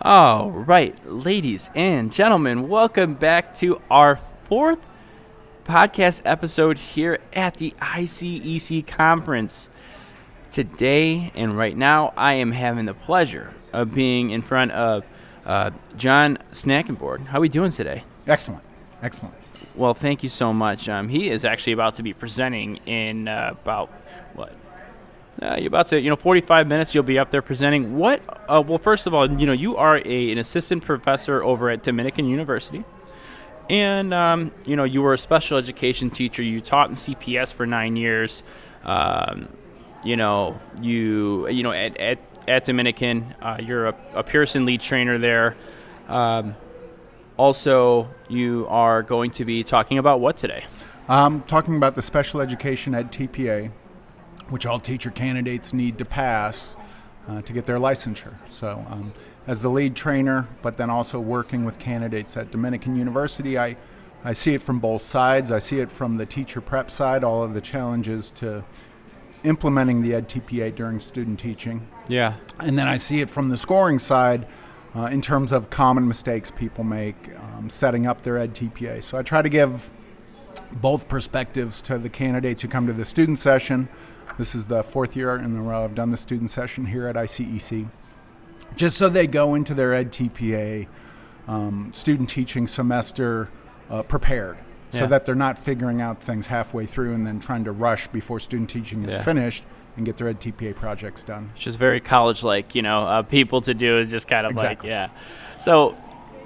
All right, ladies and gentlemen, welcome back to our fourth podcast episode here at the AP-ICEC conference. Today and right now, I am having the pleasure of being in front of John Snakenborg. How are we doing today? Excellent. Excellent. Well, thank you so much. He is actually about to be presenting in about, what? You're about to, 45 minutes, you'll be up there presenting. Well, first of all, you are an assistant professor over at Dominican University. And, you were a special education teacher. You taught in CPS for 9 years. At Dominican, you're a PEARSON lead trainer there. Also, you are going to be talking about what today? Talking about the Special Education EdTPA, which all teacher candidates need to pass to get their licensure. So as the lead trainer, but then also working with candidates at Dominican University, I see it from both sides. I see it from the teacher prep side, all of the challenges to implementing the EdTPA during student teaching. Yeah. And then I see it from the scoring side in terms of common mistakes people make setting up their EdTPA. So I try to give both perspectives to the candidates who come to the student session. This is the fourth year in a row I've done the student session here at ICEC. Just so they go into their EdTPA student teaching semester prepared, so that they're not figuring out things halfway through and then trying to rush before student teaching is finished and get their EdTPA projects done. It's just very college-like, people to do is just kind of exactly. So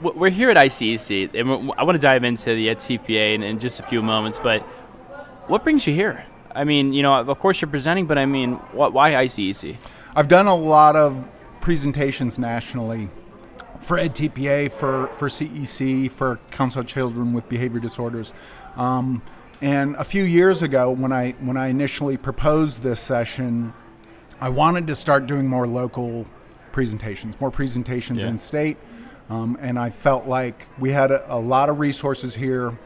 we're here at ICEC, and I want to dive into the EdTPA in just a few moments, but what brings you here? I mean, of course you're presenting, but I mean, why ICEC? I've done a lot of presentations nationally for EdTPA, for CEC, for Council of Children with Behavior Disorders. And a few years ago, when I initially proposed this session, I wanted to start doing more local presentations, more presentations in state. And I felt like we had a lot of resources here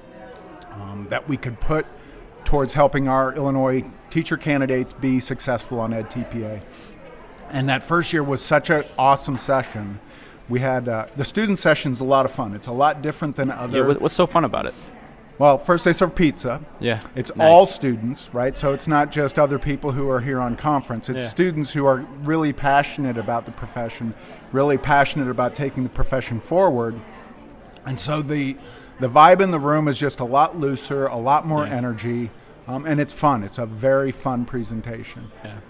that we could put towards helping our Illinois teacher candidates be successful on EdTPA. And that first year was such an awesome session. We had the student session's a lot of fun. It's a lot different than other. Yeah, what's so fun about it? Well, first they serve pizza. Yeah. It's all students, right? So it's not just other people who are here on conference. It's students who are really passionate about the profession, really passionate about taking the profession forward. And so the vibe in the room is just a lot looser, a lot more energy, and it's fun. It's a very fun presentation. Yeah.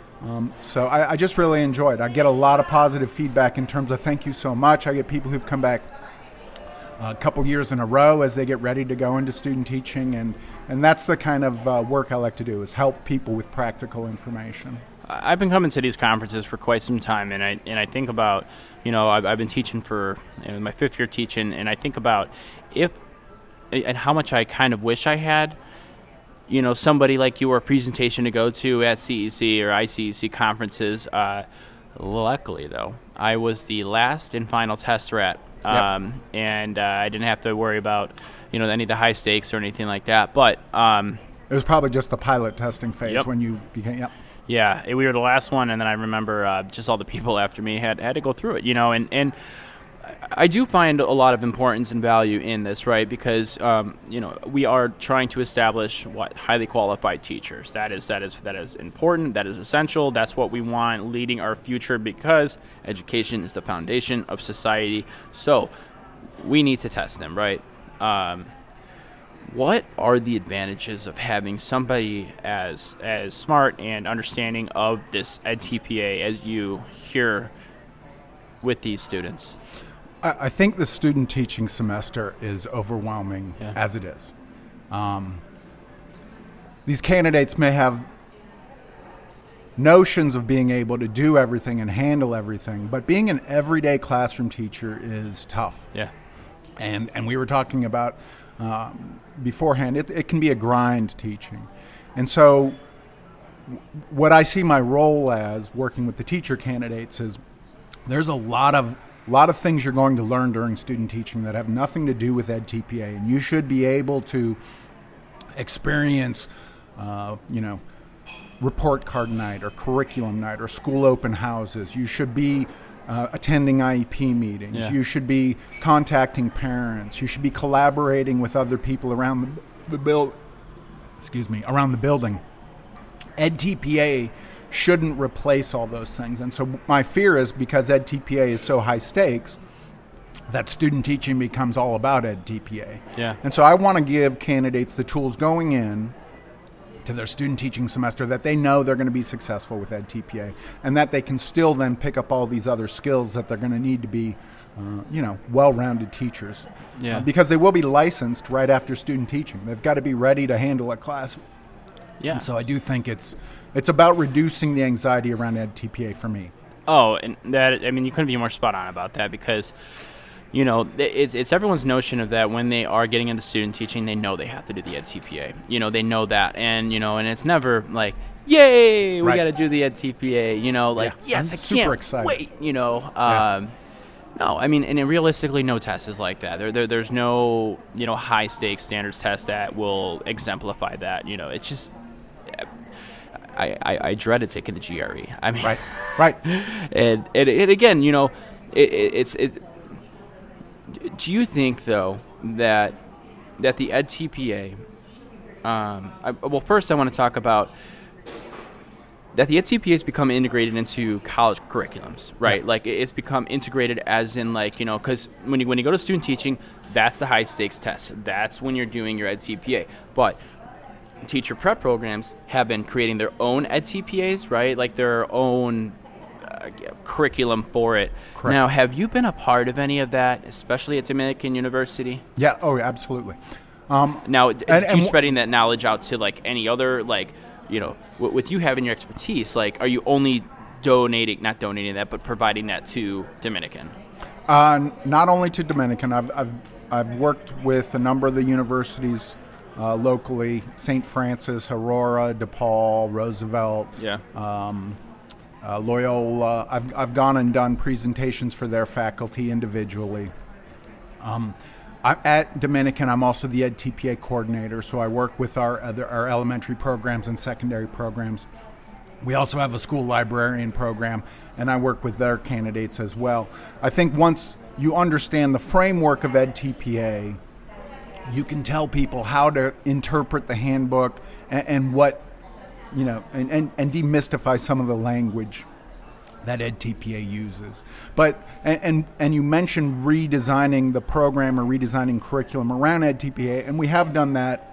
So I just really enjoyed it. I get a lot of positive feedback in terms of thank you so much. I get people who've come back a couple years in a row as they get ready to go into student teaching, and that's the kind of work I like to do, is help people with practical information. I've been coming to these conferences for quite some time, and I think about, I've been teaching for my fifth year teaching, and I think about and how much I kind of wish I had, somebody like you or a presentation to go to at CEC or ICEC conferences. Luckily, though, I was the last and final test rat. And I didn't have to worry about, any of the high stakes or anything like that. But it was probably just the pilot testing phase when you became. Yeah, we were the last one, and then I remember just all the people after me had to go through it, and I do find a lot of importance and value in this, right? Because we are trying to establish highly qualified teachers. That is important. That is essential. That's what we want leading our future, because education is the foundation of society. So we need to test them, right? What are the advantages of having somebody as smart and understanding of this EdTPA as you hear with these students? I think the student teaching semester is overwhelming as it is. These candidates may have notions of being able to do everything and handle everything, but being an everyday classroom teacher is tough. Yeah. And we were talking about beforehand, it can be a grind teaching. And so what I see my role as working with the teacher candidates is there's a lot of things you're going to learn during student teaching that have nothing to do with EdTPA, and you should be able to experience, report card night or curriculum night or school open houses. You should be attending IEP meetings. Yeah. You should be contacting parents. You should be collaborating with other people around around the building. EdTPA shouldn't replace all those things. And so my fear is, because EdTPA is so high stakes, that student teaching becomes all about EdTPA. Yeah. And so I want to give candidates the tools going in to their student teaching semester that they know they're going to be successful with EdTPA, and that they can still then pick up all these other skills that they're going to need to be, well-rounded teachers. Yeah. Because they will be licensed right after student teaching. They've got to be ready to handle a class. Yeah. And so I do think it's about reducing the anxiety around EdTPA for me. Oh, and that, I mean, you couldn't be more spot on about that, because, you know, it's everyone's notion of that when they are getting into student teaching, they know they have to do the EdTPA. You know, they know that. And, you know, and it's never like, yay, we got to do the EdTPA. You know, like, yes, I'm I super can't excited. wait, you know. No, I mean, and realistically, no test is like that. There's no, you know, high-stakes standards test that will exemplify that. You know, it's just, I dreaded taking the GRE. I mean, right. And again, you know, it's. Do you think, though, that the EdTPA, well, first I want to talk about that the EdTPA has become integrated into college curriculums, right? Yeah. Like, it's become integrated as in, like, you know, because when you go to student teaching, that's the high-stakes test. That's when you're doing your EdTPA. But teacher prep programs have been creating their own EdTPAs, right? Like their own curriculum for it. Correct. Now, have you been a part of any of that, especially at Dominican University? Yeah. Oh, absolutely. Now, are you spreading that knowledge out to, like, any other, like, you know, with you having your expertise, like, are you only not donating that, but providing that to Dominican? Not only to Dominican. I've worked with a number of the universities locally: St. Francis, Aurora, DePaul, Roosevelt. Yeah. Loyola. I've gone and done presentations for their faculty individually. At Dominican, I'm also the EdTPA coordinator, so I work with our elementary programs and secondary programs. We also have a school librarian program, and I work with their candidates as well. I think once you understand the framework of EdTPA, you can tell people how to interpret the handbook and what, you know, and demystify some of the language that EdTPA uses. But and you mentioned redesigning the program or redesigning curriculum around EdTPA, and we have done that,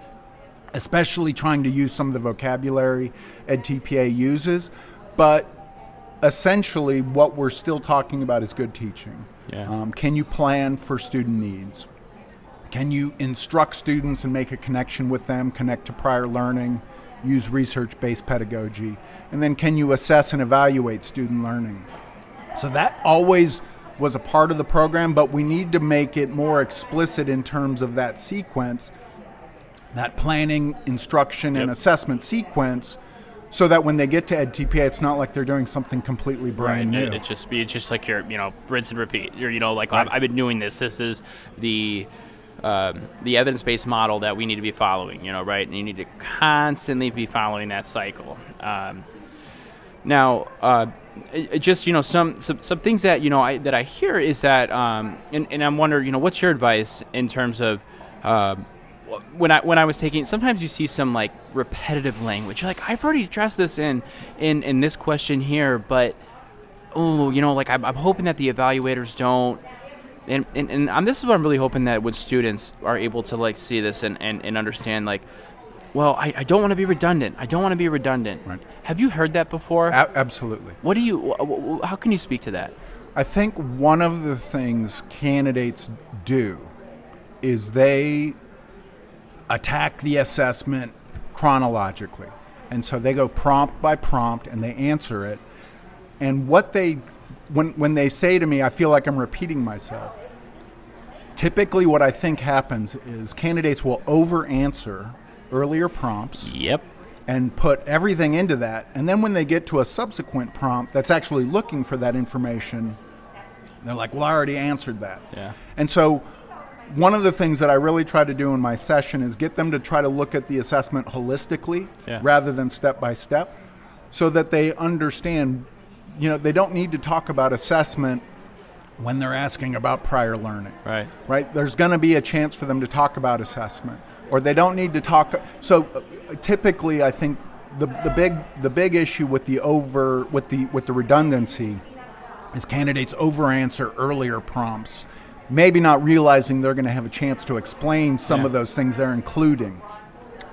especially trying to use some of the vocabulary EdTPA uses. But essentially, what we're still talking about is good teaching. Yeah. Can you plan for student needs? Can you instruct students and make a connection with them, connect to prior learning, use research-based pedagogy? And then can you assess and evaluate student learning? So that always was a part of the program, but we need to make it more explicit in terms of that sequence, that planning, instruction, and assessment sequence, so that when they get to EdTPA, it's not like they're doing something completely brand new. It's just like your, you know, rinse and repeat. You're, you know, like, I've been doing this. This is the evidence-based model that we need to be following, you know, right? And you need to constantly be following that cycle. Now, just, you know, some things that, you know, I hear is that, and I'm wondering, you know, what's your advice in terms of when I was taking, sometimes you see some, like, repetitive language. You're like, I've already addressed this in this question here, but, oh, you know, like, I'm hoping that the evaluators don't. And this is what I'm really hoping, that when students are able to, like, see this and understand, like, well, I don't want to be redundant. I don't want to be redundant. Right. Have you heard that before? Absolutely. How can you speak to that? I think one of the things candidates do is they attack the assessment chronologically. And so they go prompt by prompt and they answer it. And what when they say to me, I feel like I'm repeating myself, typically what I think happens is candidates will over-answer earlier prompts. Yep. And put everything into that. And then when they get to a subsequent prompt that's actually looking for that information, they're like, well, I already answered that. Yeah. And so one of the things that I really try to do in my session is get them to try to look at the assessment holistically rather than step by step, so that they understand they don't need to talk about assessment when they're asking about prior learning. Right? There's going to be a chance for them to talk about assessment, or they don't need to talk. So typically, I think the big issue with the redundancy is candidates over-answer earlier prompts, maybe not realizing they're going to have a chance to explain some of those things they're including.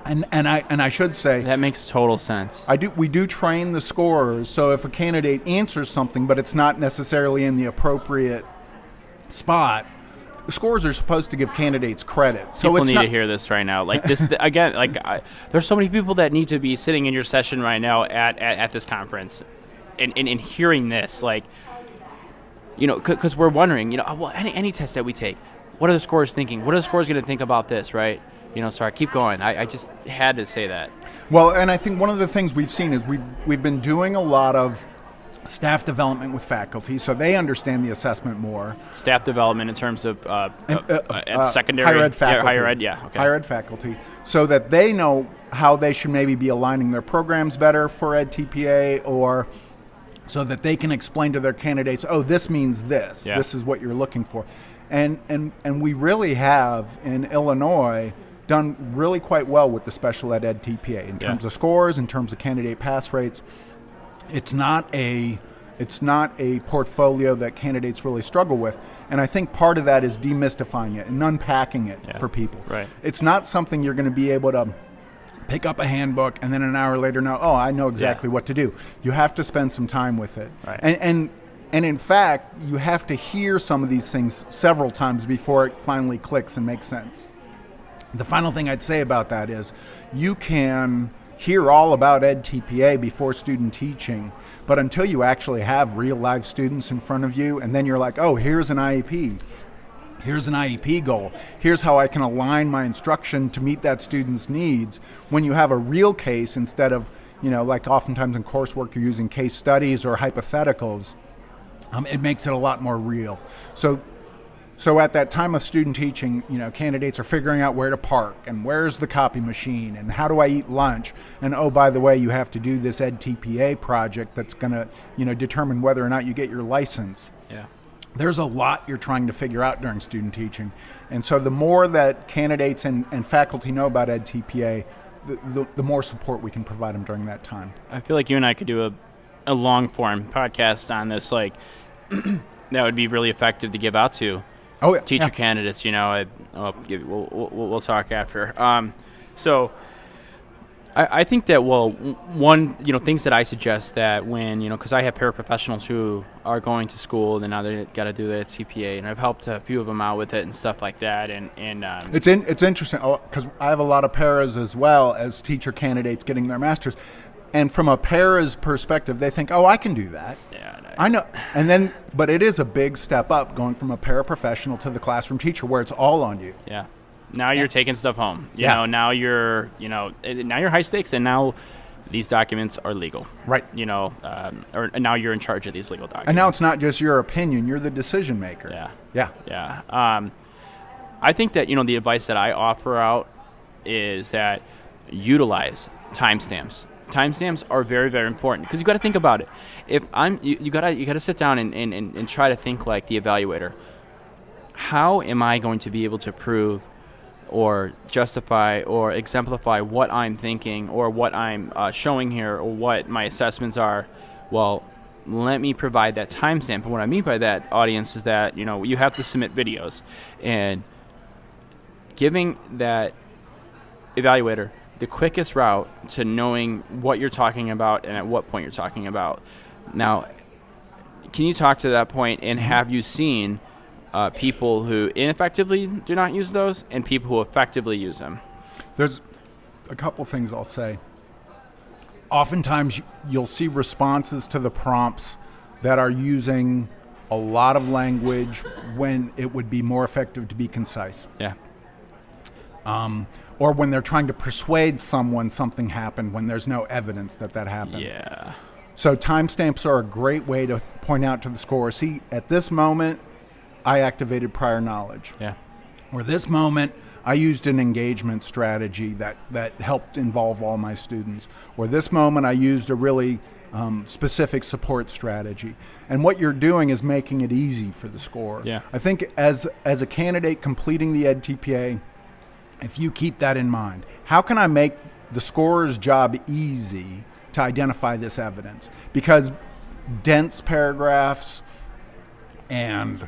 And I should say that makes total sense. We do train the scorers, so if a candidate answers something but it's not necessarily in the appropriate spot, the scorers are supposed to give candidates credit. So people need to hear this right now. Like this again. There's so many people that need to be sitting in your session right now at this conference, and hearing this, like, because we're wondering, well, any test that we take, what are the scorers thinking? What are the scorers going to think about this, right? Sorry, keep going. I just had to say that. Well, and I think one of the things we've seen is we've been doing a lot of staff development with faculty, so they understand the assessment more. Staff development in terms of secondary? Higher ed faculty. Higher ed, yeah. Okay. Higher ed faculty, so that they know how they should maybe be aligning their programs better for EdTPA, or so that they can explain to their candidates, oh, this means this. Yeah. This is what you're looking for. And we really have, in Illinois, done really quite well with the Special Ed EdTPA in terms of scores, in terms of candidate pass rates. It's not a portfolio that candidates really struggle with, and I think part of that is demystifying it and unpacking it for people. Right. It's not something you're going to be able to pick up a handbook and then an hour later know, oh, I know exactly what to do. You have to spend some time with it. Right. And in fact, you have to hear some of these things several times before it finally clicks and makes sense. The final thing I'd say about that is you can hear all about EdTPA before student teaching, but until you actually have real live students in front of you, and then you're like, oh, here's an IEP. Here's an IEP goal. Here's how I can align my instruction to meet that student's needs. When you have a real case instead of, like oftentimes in coursework you're using case studies or hypotheticals, it makes it a lot more real. So at that time of student teaching, candidates are figuring out where to park and where's the copy machine and how do I eat lunch? And oh, by the way, you have to do this EdTPA project that's going to, determine whether or not you get your license. Yeah. There's a lot you're trying to figure out during student teaching. And so the more that candidates and faculty know about EdTPA, the more support we can provide them during that time. I feel like you and I could do a long-form podcast on this, like, that would be really effective to give out to teacher candidates. We'll talk after. So I think that, one, things that I suggest that when, because I have paraprofessionals who are going to school and now they got to do the CPA, and I've helped a few of them out with it and stuff like that. And it's interesting because I have a lot of paras as well as teacher candidates getting their masters. And from a para's perspective, they think, oh, I can do that. Yeah, I know. And then, but it is a big step up going from a paraprofessional to the classroom teacher where it's all on you. Yeah. Now you're taking stuff home. Now you're high stakes, and now these documents are legal. Right. Or now you're in charge of these legal documents. And now it's not just your opinion, you're the decision maker. Yeah. I think that, the advice that I offer out is that utilize timestamps. Timestamps are very, very important because you got to think about it. If you got to sit down and try to think like the evaluator. How am I going to be able to prove or justify or exemplify what I'm thinking or what I'm showing here or what my assessments are? Well, let me provide that timestamp. And what I mean by that, audience, is that you have to submit videos, and giving that evaluator the quickest route to knowing what you're talking about and at what point you're talking about. Now, can you talk to that point, and have you seen people who ineffectively do not use those and people who effectively use them? There's a couple things I'll say. Oftentimes you'll see responses to the prompts that are using a lot of language when it would be more effective to be concise. Yeah. Or when they're trying to persuade someone something happened when there's no evidence that happened. Yeah. So timestamps are a great way to point out to the scorer, see, at this moment, I activated prior knowledge. Yeah. Or this moment, I used an engagement strategy that helped involve all my students. Or this moment, I used a really specific support strategy. And what you're doing is making it easy for the scorer. Yeah. I think as a candidate completing the EdTPA, if you keep that in mind, how can I make the scorer's job easy to identify this evidence? Because dense paragraphs and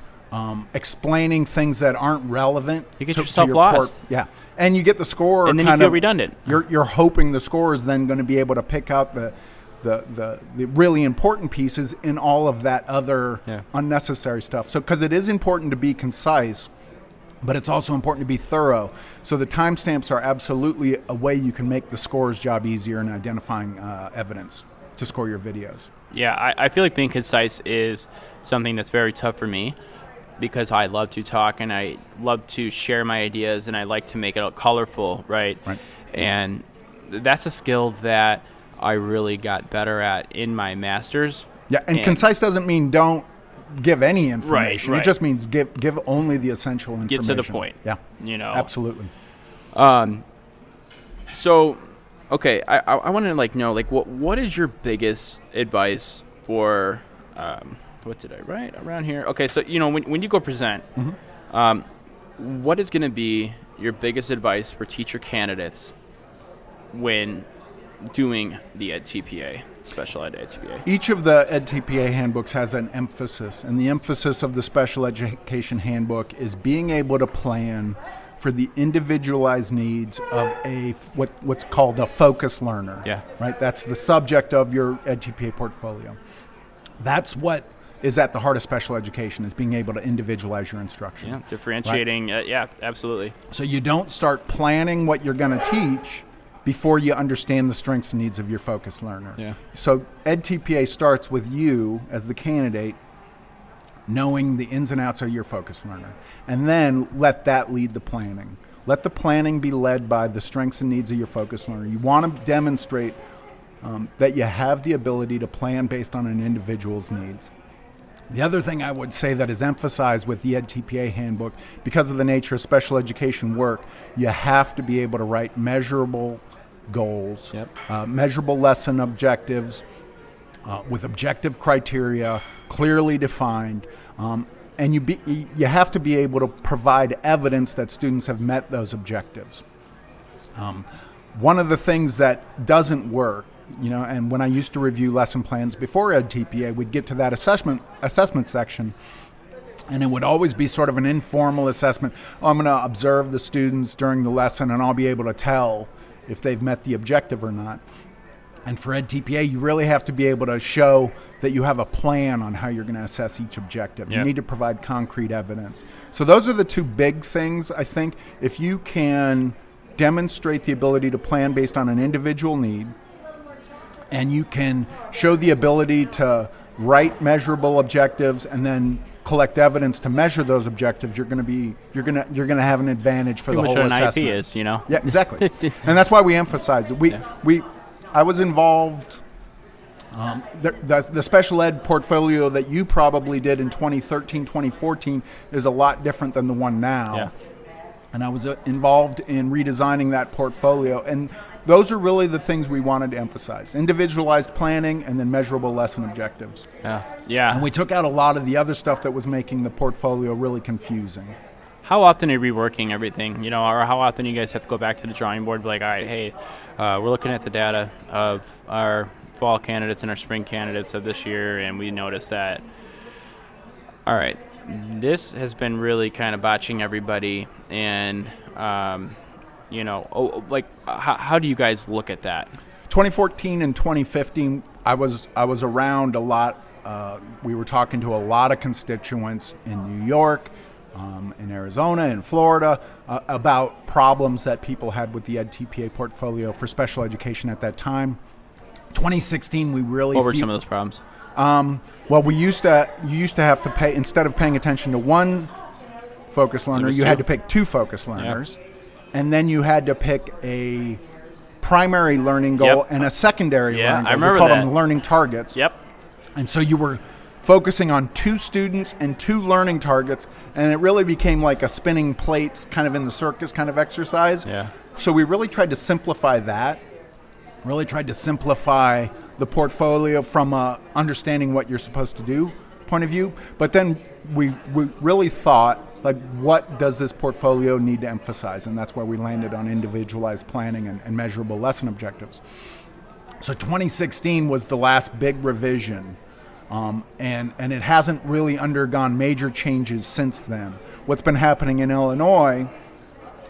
explaining things that aren't relevant, you get to yourself your lost. Yeah, and you get the scorer, and then you feel redundant. You're hoping the scorer is then going to be able to pick out the really important pieces in all of that other unnecessary stuff. So, because it is important to be concise, but it's also important to be thorough. So the timestamps are absolutely a way you can make the scorer's job easier in identifying evidence to score your videos. Yeah, I feel like being concise is something that's very tough for me, because I love to talk and I love to share my ideas and I like to make it colorful, right? And that's a skill that I really got better at in my master's. Yeah, and concise doesn't mean don't give any information. Right. It just means give only the essential information. Get to the point. Yeah, absolutely. So, okay, I want to know what is your biggest advice for what did I write around here? Okay, so when you go present, what is going to be your biggest advice for teacher candidates when doing the EdTPA, Special Ed EdTPA? Each of the EdTPA handbooks has an emphasis, and the emphasis of the Special Education Handbook is being able to plan for the individualized needs of what's called a focus learner. Yeah. Right? That's the subject of your EdTPA portfolio. That's what is at the heart of special education, is being able to individualize your instruction. Yeah, differentiating. Right? Yeah, absolutely. So you don't start planning what you're going to teach before you understand the strengths and needs of your focus learner. Yeah. So EdTPA starts with you as the candidate knowing the ins and outs of your focus learner, and then let that lead the planning. Let the planning be led by the strengths and needs of your focus learner. You want to demonstrate that you have the ability to plan based on an individual's needs. The other thing I would say that is emphasized with the EdTPA handbook, because of the nature of special education work, you have to be able to write measurable goals, measurable lesson objectives with objective criteria, clearly defined, and you have to be able to provide evidence that students have met those objectives. One of the things that doesn't work, and when I used to review lesson plans before EdTPA, we'd get to that assessment section, and it would always be sort of an informal assessment. I'm going to observe the students during the lesson, and I'll be able to tell if they've met the objective or not. And for EdTPA, you really have to be able to show that you have a plan on how you're going to assess each objective. You need to provide concrete evidence. So those are the two big things, I think. If you can demonstrate the ability to plan based on an individual need, and you can show the ability to write measurable objectives and then collect evidence to measure those objectives, you're going to have an advantage for the whole assessment. An IP is, Yeah, exactly. And that's why we emphasize it. I was involved. The special ed portfolio that you probably did in 2013, 2014 is a lot different than the one now. Yeah. And I was involved in redesigning that portfolio. And those are really the things we wanted to emphasize: individualized planning and then measurable lesson objectives. Yeah. And we took out a lot of the other stuff that was making the portfolio really confusing. How often are you reworking everything, or how often you guys have to go back to the drawing board and be like, all right, hey, we're looking at the data of our fall candidates and our spring candidates of this year, and we noticed that, all right, this has been really kind of botching everybody, and, how do you guys look at that? 2014 and 2015, I was around a lot. We were talking to a lot of constituents in New York, in Arizona, in Florida, about problems that people had with the EdTPA portfolio for special education at that time. 2016, we really... What were some of those problems? Well, you used to have to pay, instead of paying attention to one focus learner, you had to pick two focus learners, and then you had to pick a primary learning goal and a secondary learning goal. I remember we called them learning targets. And so you were focusing on two students and two learning targets, and it really became like a spinning plates kind of in the circus kind of exercise. So we really tried to simplify that, really tried to simplify the portfolio from a understanding what you're supposed to do point of view, but then we really thought, like, what does this portfolio need to emphasize? And that's where we landed on individualized planning and measurable lesson objectives. So 2016 was the last big revision, and it hasn't really undergone major changes since then. What's been happening in Illinois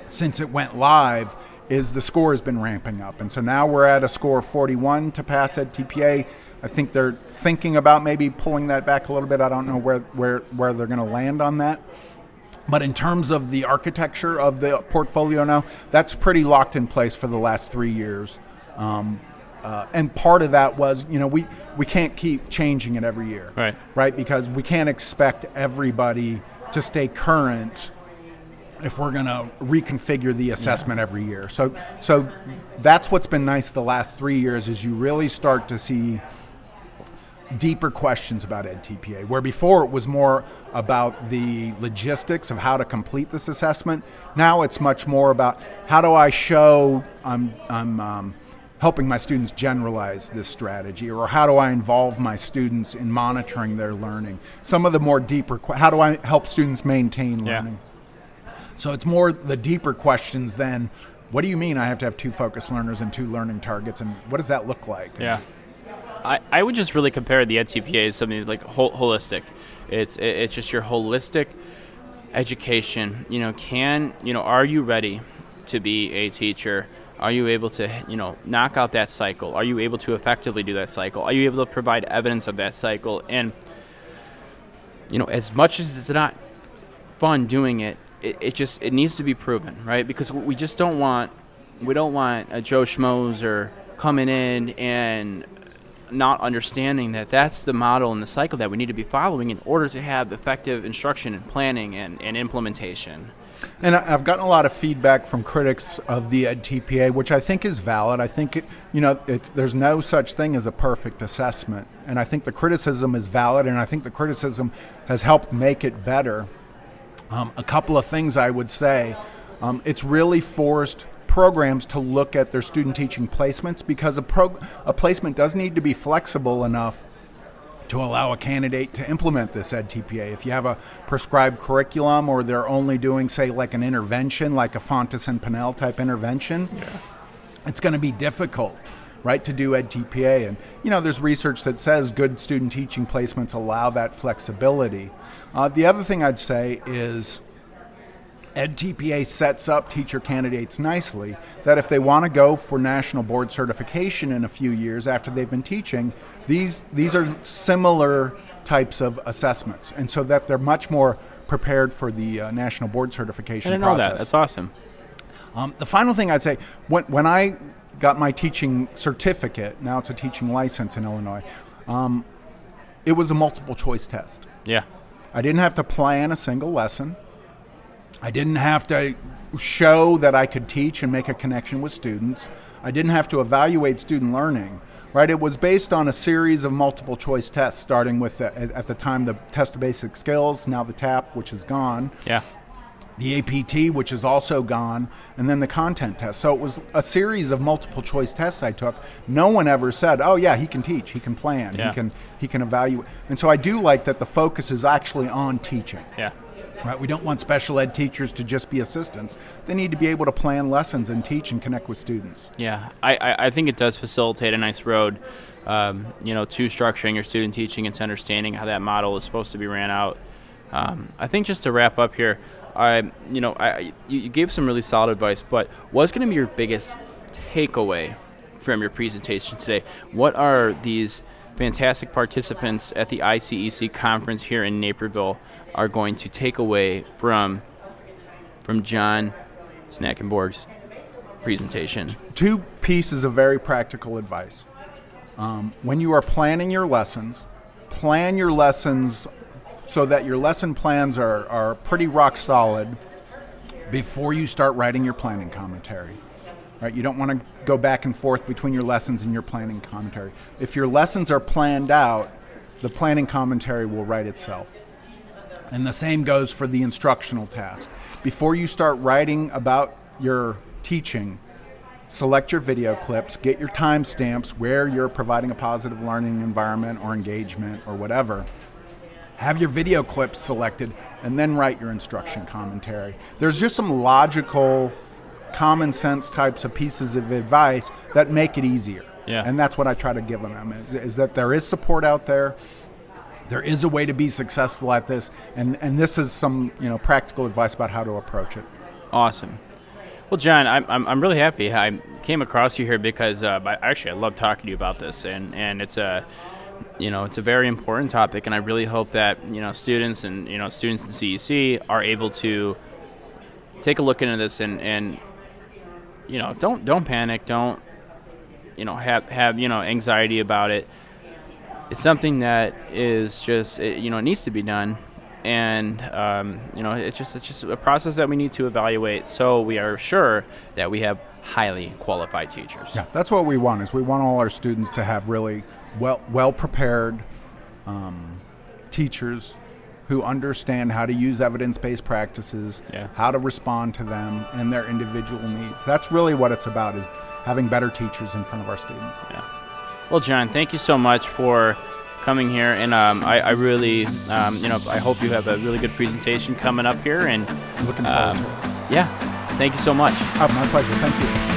since it went live is the score has been ramping up. And so now we're at a score of 41 to pass EdTPA. I think they're thinking about maybe pulling that back a little bit. I don't know where they're going to land on that. But in terms of the architecture of the portfolio now, that's pretty locked in place for the last 3 years. And part of that was, we can't keep changing it every year, right? Because we can't expect everybody to stay current if we're going to reconfigure the assessment every year. So that's what's been nice the last 3 years, is you really start to see deeper questions about EdTPA, where before it was more about the logistics of how to complete this assessment. Now it's much more about, how do I show I'm helping my students generalize this strategy, or how do I involve my students in monitoring their learning? Some of the more deeper, how do I help students maintain learning? So it's more the deeper questions than, what do you mean I have to have 2 focused learners and 2 learning targets, and what does that look like? Yeah. I would just really compare the EdTPA as something like holistic. It's just your holistic education. Are you ready to be a teacher? Are you able to, knock out that cycle? Are you able to effectively do that cycle? Are you able to provide evidence of that cycle? And, as much as it's not fun doing it, it needs to be proven, right? Because we don't want a Joe Schmoes coming in and not understanding that that's the model and the cycle that we need to be following in order to have effective instruction and planning and implementation. And I've gotten a lot of feedback from critics of the EdTPA, which I think is valid. I think there's no such thing as a perfect assessment, and I think the criticism is valid, and I think the criticism has helped make it better. A couple of things I would say: it's really forced programs to look at their student teaching placements, because a placement does need to be flexible enough to allow a candidate to implement this EdTPA. If you have a prescribed curriculum, or they're only doing, say, like an intervention, like a Fontes and Pinnell type intervention, it's going to be difficult, right, to do EdTPA. And, there's research that says good student teaching placements allow that flexibility. The other thing I'd say is, EdTPA sets up teacher candidates nicely, that if they want to go for national board certification in a few years after they've been teaching, these are similar types of assessments, and so that they're much more prepared for the national board certification process. I didn't know that. That's awesome. The final thing I'd say, when I got my teaching certificate, now it's a teaching license in Illinois, it was a multiple choice test. Yeah. I didn't have to plan a single lesson. I didn't have to show that I could teach and make a connection with students. I didn't have to evaluate student learning, right? It was based on a series of multiple choice tests, starting with, at the time, the test of basic skills, now the TAP, which is gone. Yeah. The APT, which is also gone, and then the content test. So it was a series of multiple choice tests I took. No one ever said, oh yeah, he can teach, he can plan, he can evaluate. And so I do like that the focus is actually on teaching. Yeah. Right, we don't want special ed teachers to just be assistants. They need to be able to plan lessons and teach and connect with students. Yeah, I think it does facilitate a nice road, to structuring your student teaching and to understanding how that model is supposed to be ran out. I think just to wrap up here, you gave some really solid advice, but what's going to be your biggest takeaway from your presentation today? What are these fantastic participants at the ICEC conference here in Naperville are going to take away from John Snakenborg's presentation? 2 pieces of very practical advice. When you are planning your lessons, plan your lessons so that your lesson plans are pretty rock solid before you start writing your planning commentary. Right? You don't want to go back and forth between your lessons and your planning commentary. If your lessons are planned out, the planning commentary will write itself. And the same goes for the instructional task. Before you start writing about your teaching, select your video clips, get your timestamps where you're providing a positive learning environment or engagement or whatever. Have your video clips selected, and then write your instruction commentary. There's just some logical, common sense types of pieces of advice that make it easier. Yeah. And that's what I try to give them, is that there is support out there. There is a way to be successful at this, and this is some practical advice about how to approach it. Awesome. Well, John, I'm really happy I came across you here because actually I love talking to you about this, and it's a it's a very important topic, and I really hope that students and students in CEC are able to take a look into this and don't panic, don't have anxiety about it. It's something that is just it needs to be done, and it's just a process that we need to evaluate so we are sure that we have highly qualified teachers. Yeah, that's what we want. Is we want all our students to have really well prepared teachers who understand how to use evidence-based practices, how to respond to them and their individual needs. That's really what it's about, is having better teachers in front of our students. Yeah. Well, John, thank you so much for coming here, and I really, I hope you have a really good presentation coming up here. And looking forward to it. Yeah, thank you so much. Oh, my pleasure. Thank you.